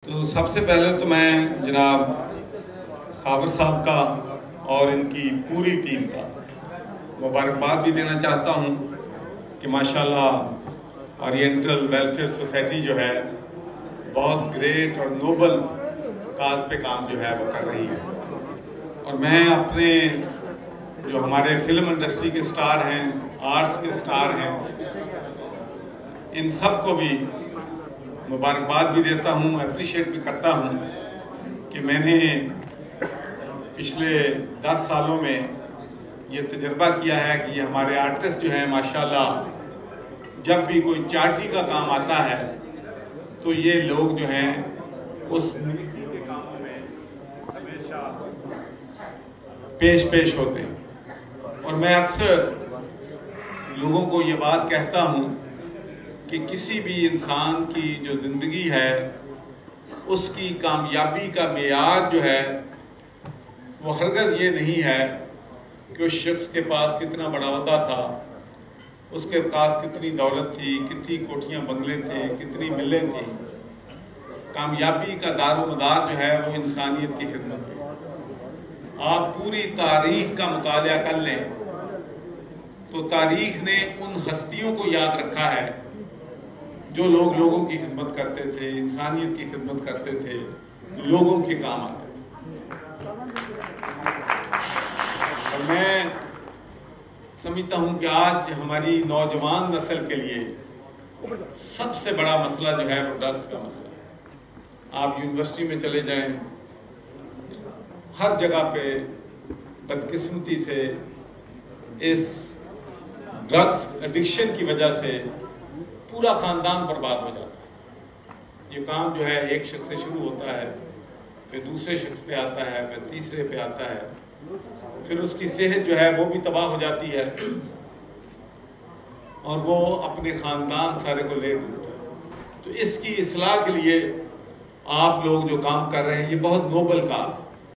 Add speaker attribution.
Speaker 1: تو سب سے پہلے تو میں جناب خابر صاحب کا اور ان کی پوری ٹیم کا مبارکباد بھی دینا چاہتا ہوں کہ ماشاءاللہ اورینٹل ویلفیئر سوسائٹی جو ہے بہت گریٹ اور نوبل کاز پہ کام جو ہے وہ کر رہی ہے، اور میں اپنے جو ہمارے فلم انڈسٹری کے سٹار ہیں، آرٹس کے سٹار ہیں، ان سب کو بھی مبارکباد بھی دیتا ہوں، اپریشیٹ بھی کرتا ہوں کہ میں نے پچھلے 10 سالوں میں یہ تجربہ کیا ہے کہ یہ ہمارے آرٹسٹ جو ہیں ماشاءاللہ جب بھی کوئی چارٹی کا کام آتا ہے تو یہ لوگ جو ہیں اس نیکی کے کاموں میں ہمیشہ پیش ہوتے ہیں۔ اور میں اکثر لوگوں کو یہ بات کہتا ہوں کہ کسی بھی انسان کی جو زندگی ہے اس کی کامیابی کا معیار جو ہے وہ ہرگز یہ نہیں ہے کہ اس شخص کے پاس کتنا بڑا عہدہ تھا، اس کے پاس کتنی دولت تھی، کتنی کوٹھیاں بنگلے تھے، کتنی ملیں تھیں۔ کامیابی کا دار و مدار جو ہے وہ انسانیت کی خدمت ہے۔ آپ پوری تاریخ کا مطالعہ کر لیں تو تاریخ نے ان ہستیوں کو یاد رکھا ہے جو لوگ لوگوں کی خدمت کرتے تھے، انسانیت کی خدمت کرتے تھے، لوگوں کے کام آتے تھے۔ اور میں سمجھتا ہوں کہ آج ہماری نوجوان نسل کے لیے سب سے بڑا مسئلہ جو ہے وہ ڈرگس کا مسئلہ ہے۔ آپ یونیورسٹی میں چلے جائیں، ہر جگہ پہ بدقسمتی سے اس ڈرگس ایڈکشن کی وجہ سے پورا خاندان برباد ہو جاتا ہے۔ یہ کام جو ہے ایک شخص سے شروع ہوتا ہے، پھر دوسرے شخص پہ آتا ہے، پھر تیسرے پہ آتا ہے، پھر اس کی صحت جو ہے وہ بھی تباہ ہو جاتی ہے اور وہ اپنے خاندان سارے کو لے ڈوبتا ہے۔ تو اس کی اصلاح کے لیے آپ لوگ جو کام کر رہے ہیں یہ بہت نوبل کاز ہے۔